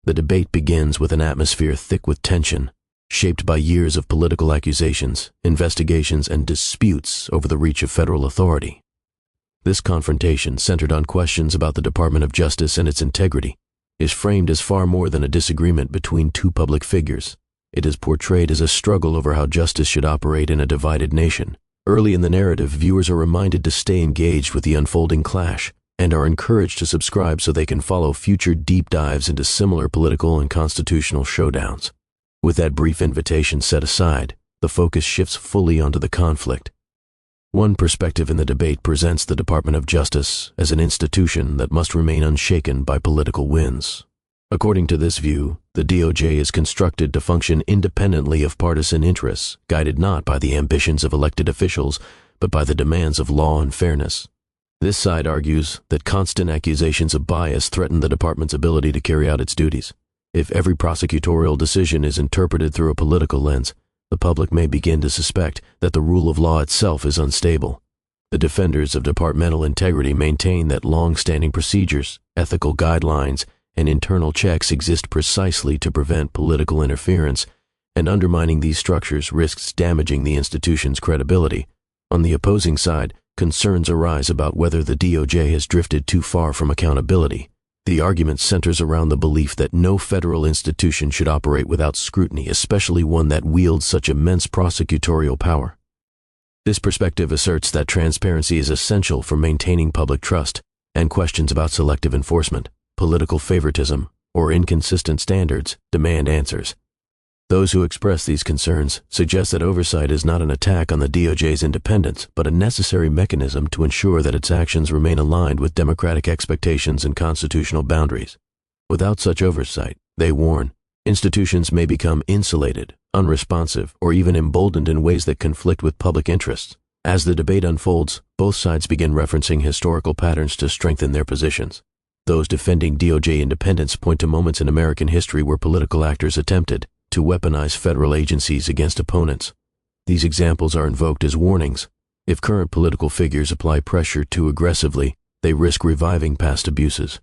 The debate begins with an atmosphere thick with tension, shaped by years of political accusations, investigations, and disputes over the reach of federal authority. This confrontation, centered on questions about the Department of Justice and its integrity, is framed as far more than a disagreement between two public figures. It is portrayed as a struggle over how justice should operate in a divided nation. Early in the narrative, viewers are reminded to stay engaged with the unfolding clash and are encouraged to subscribe so they can follow future deep dives into similar political and constitutional showdowns. With that brief invitation set aside, the focus shifts fully onto the conflict. One perspective in the debate presents the Department of Justice as an institution that must remain unshaken by political winds. According to this view, the DOJ is constructed to function independently of partisan interests, guided not by the ambitions of elected officials, but by the demands of law and fairness. This side argues that constant accusations of bias threaten the department's ability to carry out its duties. If every prosecutorial decision is interpreted through a political lens, the public may begin to suspect that the rule of law itself is unstable. The defenders of departmental integrity maintain that long-standing procedures, ethical guidelines, and internal checks exist precisely to prevent political interference, and undermining these structures risks damaging the institution's credibility. On the opposing side, concerns arise about whether the DOJ has drifted too far from accountability. The argument centers around the belief that no federal institution should operate without scrutiny, especially one that wields such immense prosecutorial power. This perspective asserts that transparency is essential for maintaining public trust, and questions about selective enforcement, political favoritism, or inconsistent standards demand answers. Those who express these concerns suggest that oversight is not an attack on the DOJ's independence, but a necessary mechanism to ensure that its actions remain aligned with democratic expectations and constitutional boundaries. Without such oversight, they warn, institutions may become insulated, unresponsive, or even emboldened in ways that conflict with public interests. As the debate unfolds, both sides begin referencing historical patterns to strengthen their positions. Those defending DOJ independence point to moments in American history where political actors attempted to weaponize federal agencies against opponents. These examples are invoked as warnings. If current political figures apply pressure too aggressively, they risk reviving past abuses.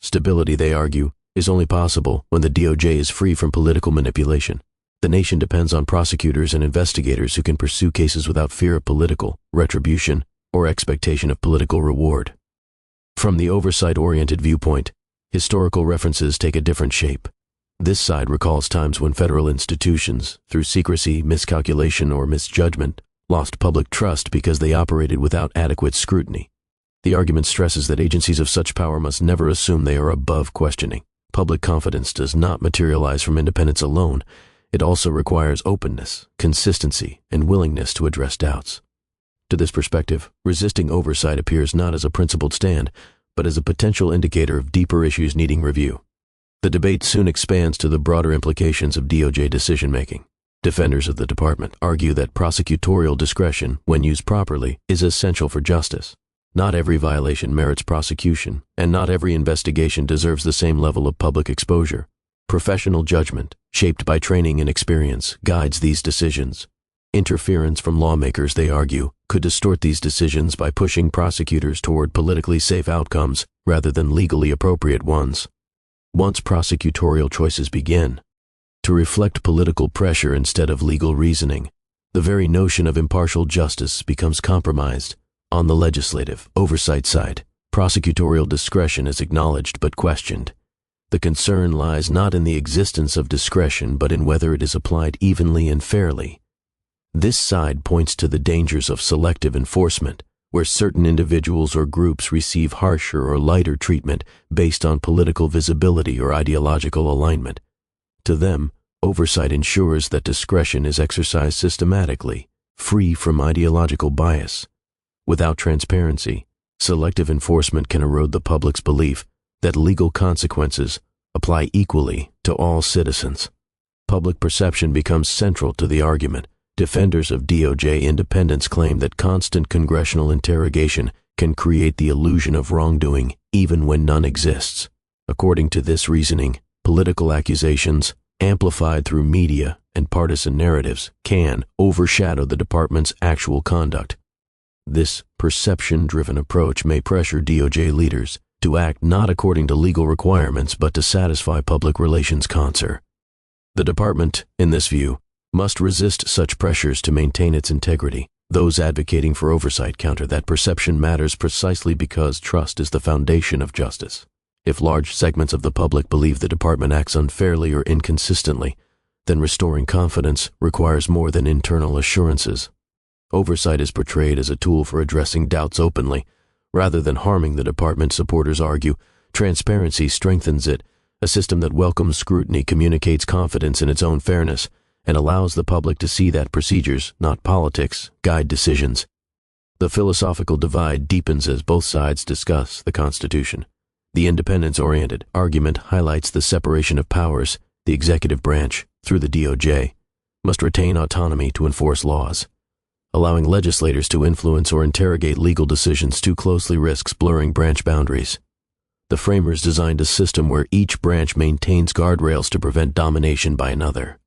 Stability, they argue, is only possible when the DOJ is free from political manipulation. The nation depends on prosecutors and investigators who can pursue cases without fear of political retribution or expectation of political reward. From the oversight-oriented viewpoint, historical references take a different shape. This side recalls times when federal institutions, through secrecy, miscalculation, or misjudgment, lost public trust because they operated without adequate scrutiny. The argument stresses that agencies of such power must never assume they are above questioning. Public confidence does not materialize from independence alone. It also requires openness, consistency, and willingness to address doubts. To this perspective, resisting oversight appears not as a principled stand, but as a potential indicator of deeper issues needing review. The debate soon expands to the broader implications of DOJ decision-making. Defenders of the department argue that prosecutorial discretion, when used properly, is essential for justice. Not every violation merits prosecution, and not every investigation deserves the same level of public exposure. Professional judgment, shaped by training and experience, guides these decisions. Interference from lawmakers, they argue, could distort these decisions by pushing prosecutors toward politically safe outcomes rather than legally appropriate ones. Once prosecutorial choices begin to reflect political pressure instead of legal reasoning, the very notion of impartial justice becomes compromised. On the legislative oversight side, prosecutorial discretion is acknowledged but questioned. The concern lies not in the existence of discretion but in whether it is applied evenly and fairly. This side points to the dangers of selective enforcement, where certain individuals or groups receive harsher or lighter treatment based on political visibility or ideological alignment. To them, oversight ensures that discretion is exercised systematically, free from ideological bias. Without transparency, selective enforcement can erode the public's belief that legal consequences apply equally to all citizens. Public perception becomes central to the argument. Defenders of DOJ independence claim that constant congressional interrogation can create the illusion of wrongdoing even when none exists. According to this reasoning, political accusations, amplified through media and partisan narratives, can overshadow the department's actual conduct. This perception-driven approach may pressure DOJ leaders to act not according to legal requirements but to satisfy public relations concern. The department, in this view, must resist such pressures to maintain its integrity. Those advocating for oversight counter that perception matters precisely because trust is the foundation of justice. If large segments of the public believe the department acts unfairly or inconsistently, then restoring confidence requires more than internal assurances. Oversight is portrayed as a tool for addressing doubts openly, rather than harming the department. Supporters argue transparency strengthens it. A system that welcomes scrutiny communicates confidence in its own fairness and allows the public to see that procedures, not politics, guide decisions. The philosophical divide deepens as both sides discuss the Constitution. The independence-oriented argument highlights the separation of powers. The executive branch, through the DOJ, must retain autonomy to enforce laws. Allowing legislators to influence or interrogate legal decisions too closely risks blurring branch boundaries. The framers designed a system where each branch maintains guardrails to prevent domination by another.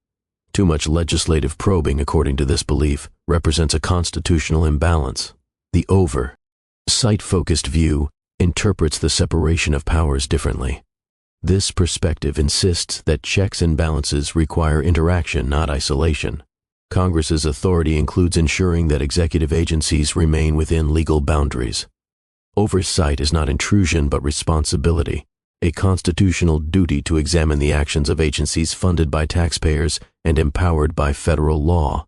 Too much legislative probing, according to this belief, represents a constitutional imbalance. The oversight-focused view interprets the separation of powers differently. This perspective insists that checks and balances require interaction, not isolation. Congress's authority includes ensuring that executive agencies remain within legal boundaries. Oversight is not intrusion but responsibility, a constitutional duty to examine the actions of agencies funded by taxpayers and empowered by federal law.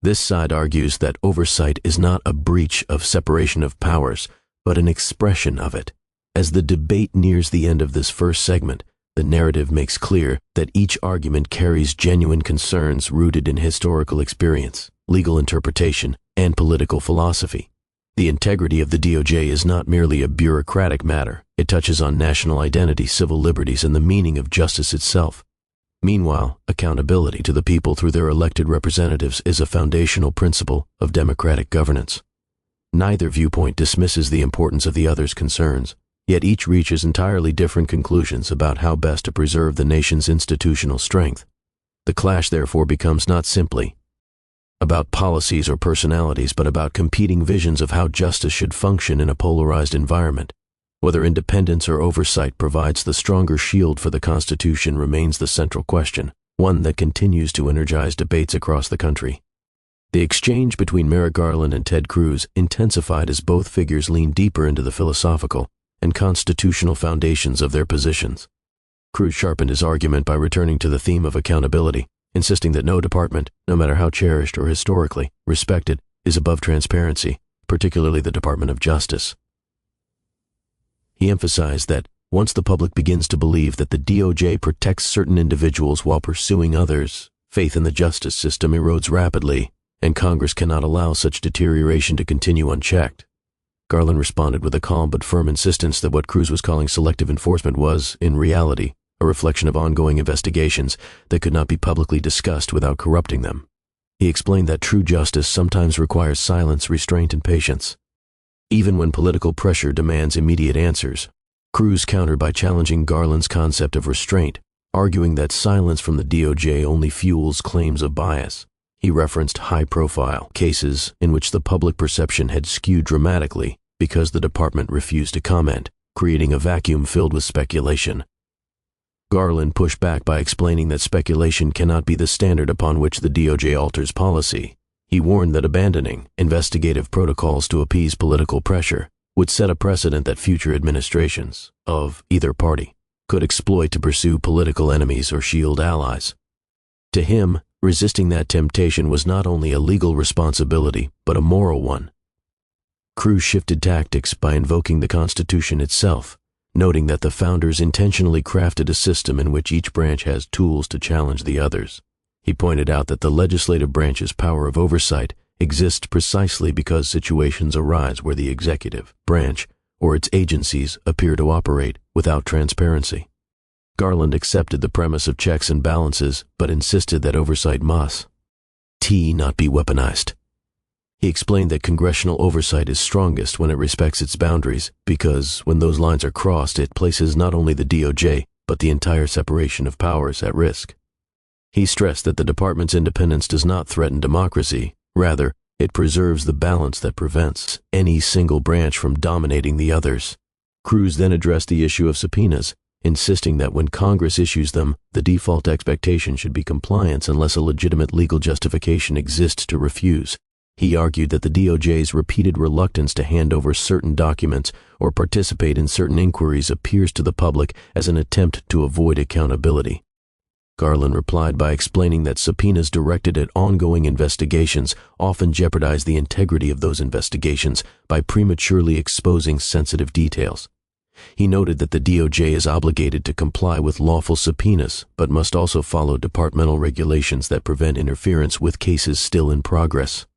This side argues that oversight is not a breach of separation of powers, but an expression of it. As the debate nears the end of this first segment, the narrative makes clear that each argument carries genuine concerns rooted in historical experience, legal interpretation, and political philosophy. The integrity of the DOJ is not merely a bureaucratic matter. It touches on national identity, civil liberties, and the meaning of justice itself. Meanwhile, accountability to the people through their elected representatives is a foundational principle of democratic governance. Neither viewpoint dismisses the importance of the other's concerns, yet each reaches entirely different conclusions about how best to preserve the nation's institutional strength. The clash therefore becomes not simply about policies or personalities, but about competing visions of how justice should function in a polarized environment. Whether independence or oversight provides the stronger shield for the Constitution remains the central question, one that continues to energize debates across the country. The exchange between Merrick Garland and Ted Cruz intensified as both figures leaned deeper into the philosophical and constitutional foundations of their positions. Cruz sharpened his argument by returning to the theme of accountability, insisting that no department, no matter how cherished or historically respected, is above transparency, particularly the Department of Justice. He emphasized that once the public begins to believe that the DOJ protects certain individuals while pursuing others, faith in the justice system erodes rapidly, and Congress cannot allow such deterioration to continue unchecked. Garland responded with a calm but firm insistence that what Cruz was calling selective enforcement was, in reality, a reflection of ongoing investigations that could not be publicly discussed without corrupting them. He explained that true justice sometimes requires silence, restraint, and patience. Even when political pressure demands immediate answers, Cruz countered by challenging Garland's concept of restraint, arguing that silence from the DOJ only fuels claims of bias. He referenced high-profile cases in which the public perception had skewed dramatically because the department refused to comment, creating a vacuum filled with speculation. Garland pushed back by explaining that speculation cannot be the standard upon which the DOJ alters policy. He warned that abandoning investigative protocols to appease political pressure would set a precedent that future administrations, of either party, could exploit to pursue political enemies or shield allies. To him, resisting that temptation was not only a legal responsibility, but a moral one. Cruz shifted tactics by invoking the Constitution itself, noting that the founders intentionally crafted a system in which each branch has tools to challenge the others. He pointed out that the legislative branch's power of oversight exists precisely because situations arise where the executive branch or its agencies appear to operate without transparency. Garland accepted the premise of checks and balances, but insisted that oversight must not be weaponized. He explained that congressional oversight is strongest when it respects its boundaries, because when those lines are crossed, it places not only the DOJ, but the entire separation of powers at risk. He stressed that the department's independence does not threaten democracy. Rather, it preserves the balance that prevents any single branch from dominating the others. Cruz then addressed the issue of subpoenas, insisting that when Congress issues them, the default expectation should be compliance unless a legitimate legal justification exists to refuse. He argued that the DOJ's repeated reluctance to hand over certain documents or participate in certain inquiries appears to the public as an attempt to avoid accountability. Garland replied by explaining that subpoenas directed at ongoing investigations often jeopardize the integrity of those investigations by prematurely exposing sensitive details. He noted that the DOJ is obligated to comply with lawful subpoenas, but must also follow departmental regulations that prevent interference with cases still in progress.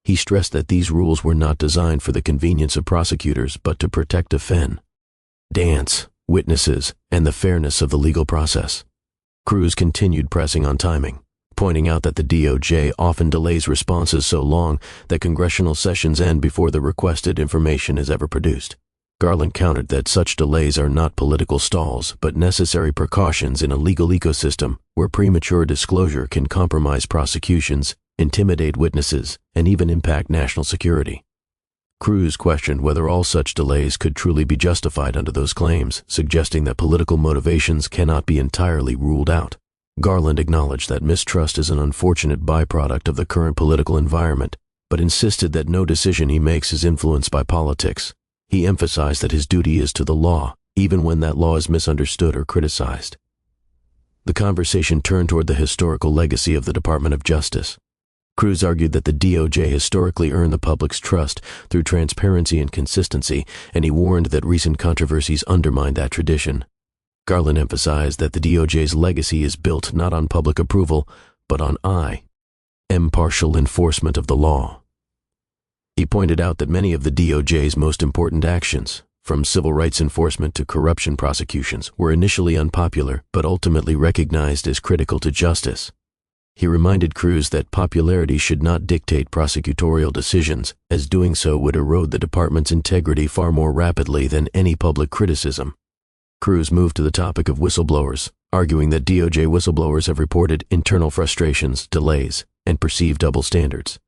He stressed that these rules were not designed for the convenience of prosecutors, but to protect defendants, witnesses, and the fairness of the legal process. Cruz continued pressing on timing, pointing out that the DOJ often delays responses so long that congressional sessions end before the requested information is ever produced. Garland countered that such delays are not political stalls, but necessary precautions in a legal ecosystem where premature disclosure can compromise prosecutions, intimidate witnesses, and even impact national security. Cruz questioned whether all such delays could truly be justified under those claims, suggesting that political motivations cannot be entirely ruled out. Garland acknowledged that mistrust is an unfortunate byproduct of the current political environment, but insisted that no decision he makes is influenced by politics. He emphasized that his duty is to the law, even when that law is misunderstood or criticized. The conversation turned toward the historical legacy of the Department of Justice. Cruz argued that the DOJ historically earned the public's trust through transparency and consistency, and he warned that recent controversies undermined that tradition. Garland emphasized that the DOJ's legacy is built not on public approval, but on impartial enforcement of the law. He pointed out that many of the DOJ's most important actions, from civil rights enforcement to corruption prosecutions, were initially unpopular but ultimately recognized as critical to justice. He reminded Cruz that popularity should not dictate prosecutorial decisions, as doing so would erode the department's integrity far more rapidly than any public criticism. Cruz moved to the topic of whistleblowers, arguing that DOJ whistleblowers have reported internal frustrations, delays, and perceived double standards.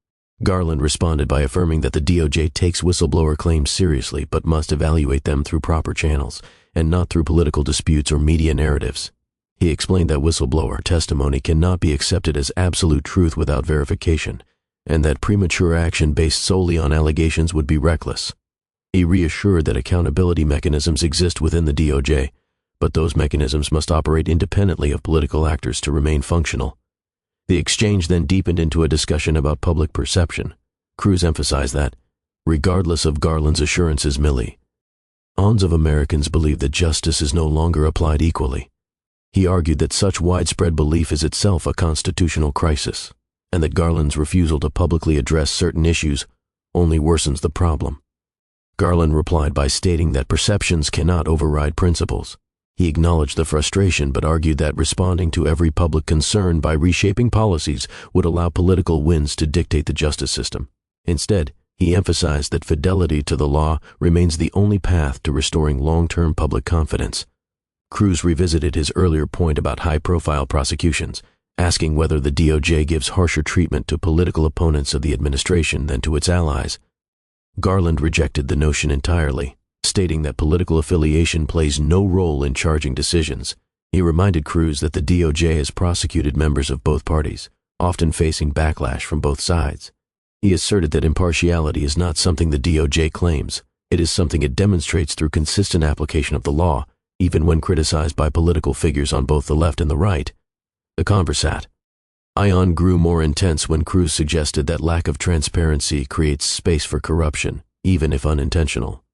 Garland responded by affirming that the DOJ takes whistleblower claims seriously but must evaluate them through proper channels, and not through political disputes or media narratives. He explained that whistleblower testimony cannot be accepted as absolute truth without verification, and that premature action based solely on allegations would be reckless. He reassured that accountability mechanisms exist within the DOJ, but those mechanisms must operate independently of political actors to remain functional. The exchange then deepened into a discussion about public perception. Cruz emphasized that, regardless of Garland's assurances, millions of Americans believe that justice is no longer applied equally. He argued that such widespread belief is itself a constitutional crisis, and that Garland's refusal to publicly address certain issues only worsens the problem. Garland replied by stating that perceptions cannot override principles. He acknowledged the frustration but argued that responding to every public concern by reshaping policies would allow political winds to dictate the justice system. Instead, he emphasized that fidelity to the law remains the only path to restoring long-term public confidence. Cruz revisited his earlier point about high-profile prosecutions, asking whether the DOJ gives harsher treatment to political opponents of the administration than to its allies. Garland rejected the notion entirely, stating that political affiliation plays no role in charging decisions. He reminded Cruz that the DOJ has prosecuted members of both parties, often facing backlash from both sides. He asserted that impartiality is not something the DOJ claims. It is something it demonstrates through consistent application of the law, even when criticized by political figures on both the left and the right. The conversation grew more intense when Cruz suggested that lack of transparency creates space for corruption, even if unintentional.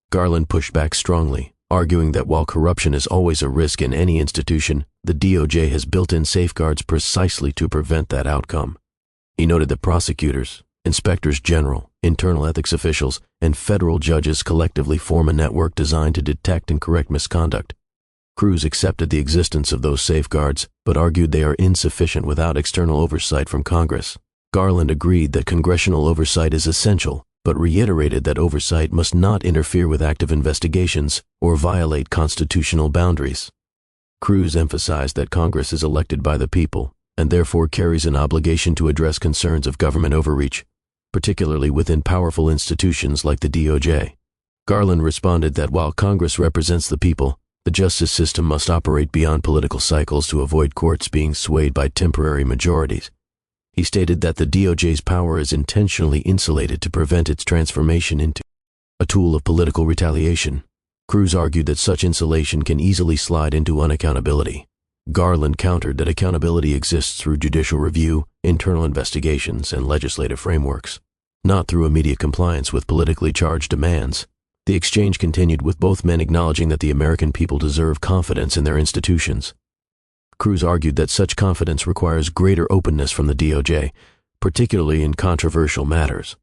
Garland pushed back strongly, arguing that while corruption is always a risk in any institution, the DOJ has built-in safeguards precisely to prevent that outcome. He noted that prosecutors, inspectors general, internal ethics officials, and federal judges collectively form a network designed to detect and correct misconduct. Cruz accepted the existence of those safeguards, but argued they are insufficient without external oversight from Congress. Garland agreed that congressional oversight is essential, but reiterated that oversight must not interfere with active investigations or violate constitutional boundaries. Cruz emphasized that Congress is elected by the people, and therefore carries an obligation to address concerns of government overreach, particularly within powerful institutions like the DOJ. Garland responded that while Congress represents the people, the justice system must operate beyond political cycles to avoid courts being swayed by temporary majorities. He stated that the DOJ's power is intentionally insulated to prevent its transformation into a tool of political retaliation. Cruz argued that such insulation can easily slide into unaccountability. Garland countered that accountability exists through judicial review, internal investigations, and legislative frameworks, not through immediate compliance with politically charged demands. The exchange continued with both men acknowledging that the American people deserve confidence in their institutions. Cruz argued that such confidence requires greater openness from the DOJ, particularly in controversial matters.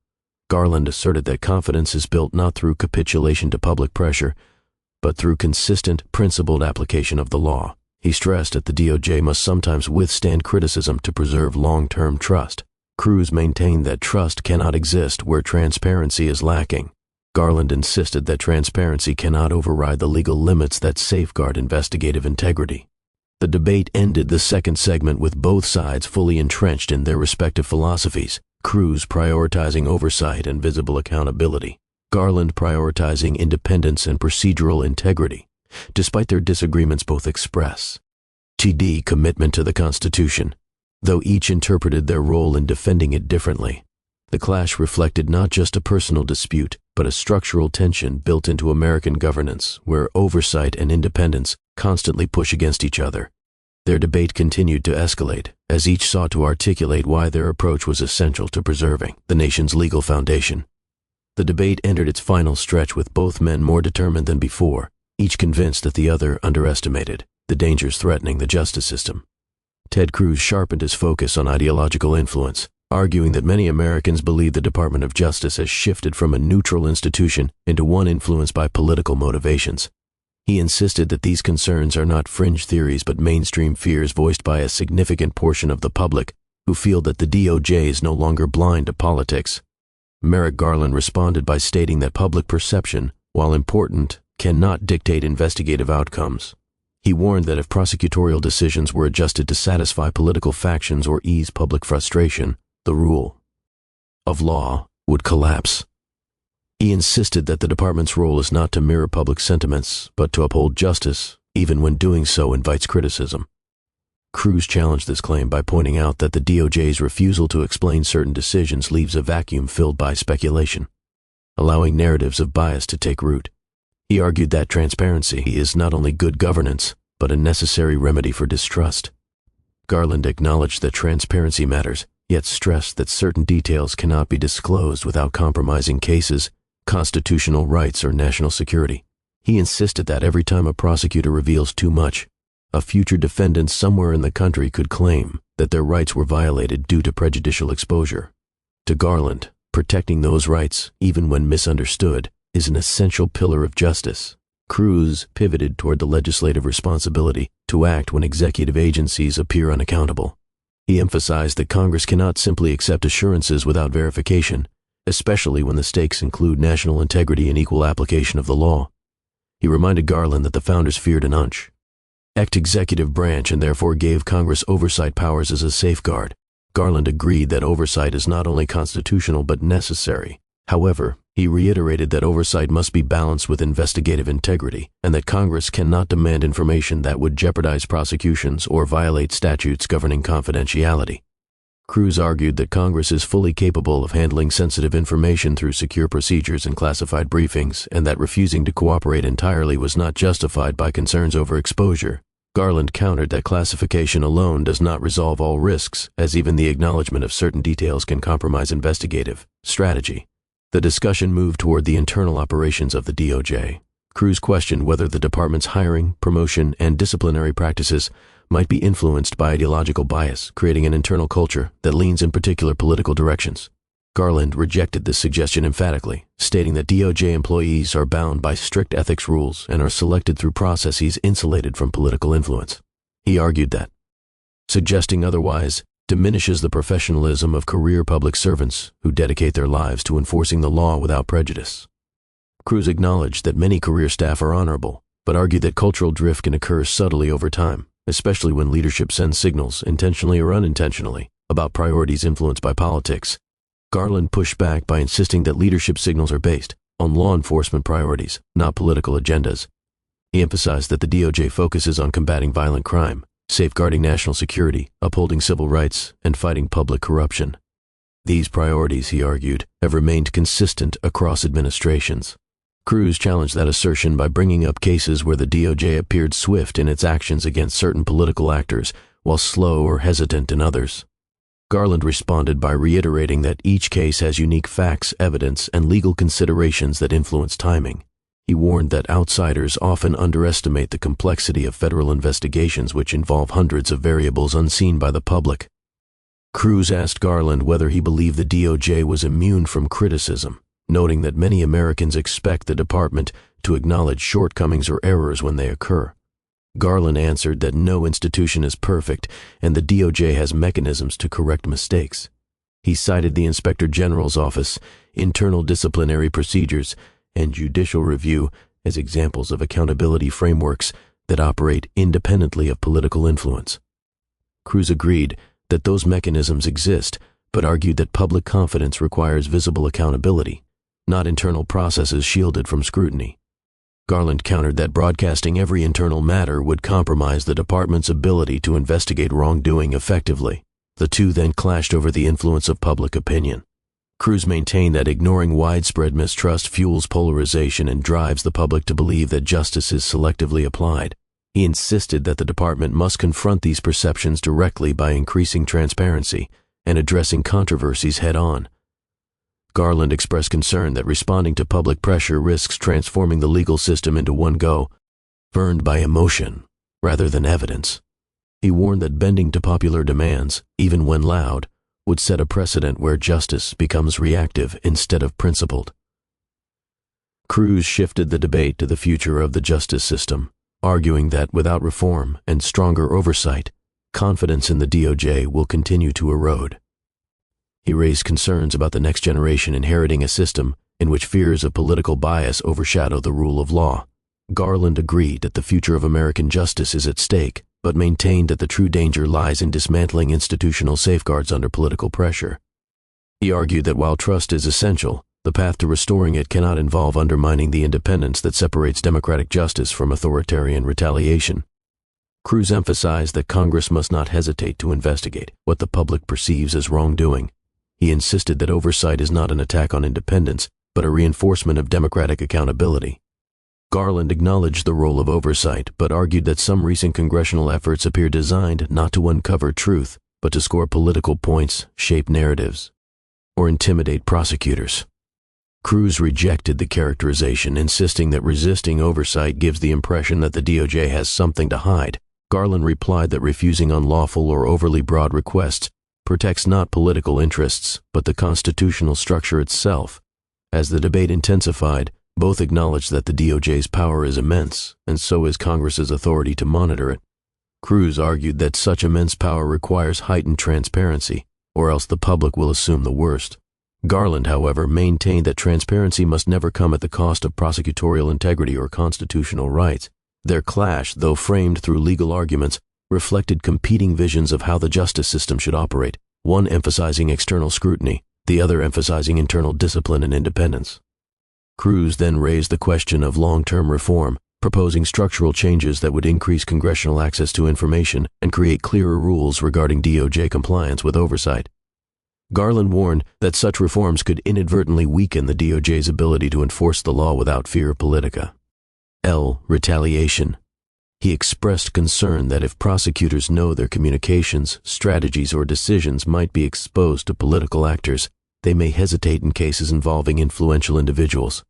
Garland asserted that confidence is built not through capitulation to public pressure, but through consistent, principled application of the law. He stressed that the DOJ must sometimes withstand criticism to preserve long-term trust. Cruz maintained that trust cannot exist where transparency is lacking. Garland insisted that transparency cannot override the legal limits that safeguard investigative integrity. The debate ended the second segment with both sides fully entrenched in their respective philosophies, Cruz prioritizing oversight and visible accountability, Garland prioritizing independence and procedural integrity. Despite their disagreements, both express commitment to the Constitution, though each interpreted their role in defending it differently. The clash reflected not just a personal dispute, but a structural tension built into American governance, where oversight and independence constantly push against each other. Their debate continued to escalate, as each sought to articulate why their approach was essential to preserving the nation's legal foundation. The debate entered its final stretch with both men more determined than before, each convinced that the other underestimated the dangers threatening the justice system. Ted Cruz sharpened his focus on ideological influence, arguing that many Americans believe the Department of Justice has shifted from a neutral institution into one influenced by political motivations. He insisted that these concerns are not fringe theories but mainstream fears voiced by a significant portion of the public who feel that the DOJ is no longer blind to politics. Merrick Garland responded by stating that public perception, while important, cannot dictate investigative outcomes. He warned that if prosecutorial decisions were adjusted to satisfy political factions or ease public frustration, the rule of law would collapse. He insisted that the department's role is not to mirror public sentiments, but to uphold justice, even when doing so invites criticism. Cruz challenged this claim by pointing out that the DOJ's refusal to explain certain decisions leaves a vacuum filled by speculation, allowing narratives of bias to take root. He argued that transparency is not only good governance, but a necessary remedy for distrust. Garland acknowledged that transparency matters, yet stressed that certain details cannot be disclosed without compromising cases, constitutional rights, or national security. He insisted that every time a prosecutor reveals too much, a future defendant somewhere in the country could claim that their rights were violated due to prejudicial exposure. To Garland, protecting those rights, even when misunderstood, is an essential pillar of justice. Cruz pivoted toward the legislative responsibility to act when executive agencies appear unaccountable. He emphasized that Congress cannot simply accept assurances without verification, especially when the stakes include national integrity and equal application of the law. He reminded Garland that the founders feared an executive branch and therefore gave Congress oversight powers as a safeguard. Garland agreed that oversight is not only constitutional but necessary. However, he reiterated that oversight must be balanced with investigative integrity and that Congress cannot demand information that would jeopardize prosecutions or violate statutes governing confidentiality. Cruz argued that Congress is fully capable of handling sensitive information through secure procedures and classified briefings, and that refusing to cooperate entirely was not justified by concerns over exposure. Garland countered that classification alone does not resolve all risks, as even the acknowledgement of certain details can compromise investigative strategy. The discussion moved toward the internal operations of the DOJ. Cruz questioned whether the department's hiring, promotion, and disciplinary practices might be influenced by ideological bias, creating an internal culture that leans in particular political directions. Garland rejected this suggestion emphatically, stating that DOJ employees are bound by strict ethics rules and are selected through processes insulated from political influence. He argued that suggesting otherwise diminishes the professionalism of career public servants who dedicate their lives to enforcing the law without prejudice. Cruz acknowledged that many career staff are honorable, but argued that cultural drift can occur subtly over time, especially when leadership sends signals, intentionally or unintentionally, about priorities influenced by politics. Garland pushed back by insisting that leadership signals are based, on law enforcement priorities, not political agendas. He emphasized that the DOJ focuses on combating violent crime, safeguarding national security, upholding civil rights, and fighting public corruption. These priorities, he argued, have remained consistent across administrations. Cruz challenged that assertion by bringing up cases where the DOJ appeared swift in its actions against certain political actors, while slow or hesitant in others. Garland responded by reiterating that each case has unique facts, evidence, and legal considerations that influence timing. He warned that outsiders often underestimate the complexity of federal investigations, which involve hundreds of variables unseen by the public. Cruz asked Garland whether he believed the DOJ was immune from criticism, noting that many Americans expect the department to acknowledge shortcomings or errors when they occur. Garland answered that no institution is perfect and the DOJ has mechanisms to correct mistakes. He cited the Inspector General's office, internal disciplinary procedures, and judicial review as examples of accountability frameworks that operate independently of political influence. Cruz agreed that those mechanisms exist, but argued that public confidence requires visible accountability, not internal processes shielded from scrutiny. Garland countered that broadcasting every internal matter would compromise the department's ability to investigate wrongdoing effectively. The two then clashed over the influence of public opinion. Cruz maintained that ignoring widespread mistrust fuels polarization and drives the public to believe that justice is selectively applied. He insisted that the department must confront these perceptions directly by increasing transparency and addressing controversies head-on. Garland expressed concern that responding to public pressure risks transforming the legal system into one governed by emotion rather than evidence. He warned that bending to popular demands, even when loud, would set a precedent where justice becomes reactive instead of principled. Cruz shifted the debate to the future of the justice system, arguing that without reform and stronger oversight, confidence in the DOJ will continue to erode. He raised concerns about the next generation inheriting a system in which fears of political bias overshadow the rule of law. Garland agreed that the future of American justice is at stake, but maintained that the true danger lies in dismantling institutional safeguards under political pressure. He argued that while trust is essential, the path to restoring it cannot involve undermining the independence that separates democratic justice from authoritarian retaliation. Cruz emphasized that Congress must not hesitate to investigate what the public perceives as wrongdoing. He insisted that oversight is not an attack on independence, but a reinforcement of democratic accountability. Garland acknowledged the role of oversight, but argued that some recent congressional efforts appear designed not to uncover truth, but to score political points, shape narratives, or intimidate prosecutors. Cruz rejected the characterization, insisting that resisting oversight gives the impression that the DOJ has something to hide. Garland replied that refusing unlawful or overly broad requests protects not political interests, but the constitutional structure itself. As the debate intensified, both acknowledged that the DOJ's power is immense, and so is Congress's authority to monitor it. Cruz argued that such immense power requires heightened transparency, or else the public will assume the worst. Garland, however, maintained that transparency must never come at the cost of prosecutorial integrity or constitutional rights. Their clash, though framed through legal arguments, reflected competing visions of how the justice system should operate, one emphasizing external scrutiny, the other emphasizing internal discipline and independence. Cruz then raised the question of long-term reform, proposing structural changes that would increase congressional access to information and create clearer rules regarding DOJ compliance with oversight. Garland warned that such reforms could inadvertently weaken the DOJ's ability to enforce the law without fear of politica. Retaliation. He expressed concern that if prosecutors know their communications, strategies, or decisions might be exposed to political actors, they may hesitate in cases involving influential individuals.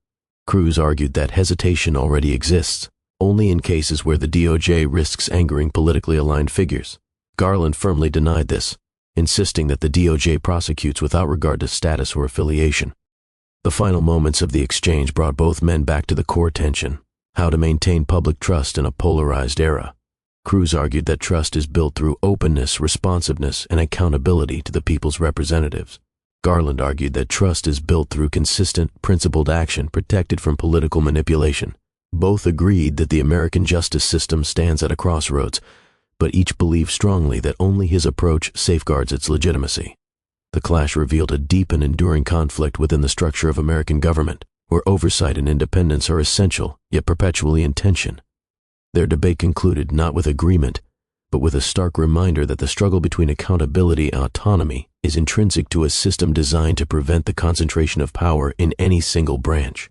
Cruz argued that hesitation already exists, only in cases where the DOJ risks angering politically aligned figures. Garland firmly denied this, insisting that the DOJ prosecutes without regard to status or affiliation. The final moments of the exchange brought both men back to the core tension: how to maintain public trust in a polarized era. Cruz argued that trust is built through openness, responsiveness, and accountability to the people's representatives. Garland argued that trust is built through consistent, principled action protected from political manipulation. Both agreed that the American justice system stands at a crossroads, but each believed strongly that only his approach safeguards its legitimacy. The clash revealed a deep and enduring conflict within the structure of American government, where oversight and independence are essential, yet perpetually in tension. Their debate concluded not with agreement, but with a stark reminder that the struggle between accountability and autonomy is intrinsic to a system designed to prevent the concentration of power in any single branch.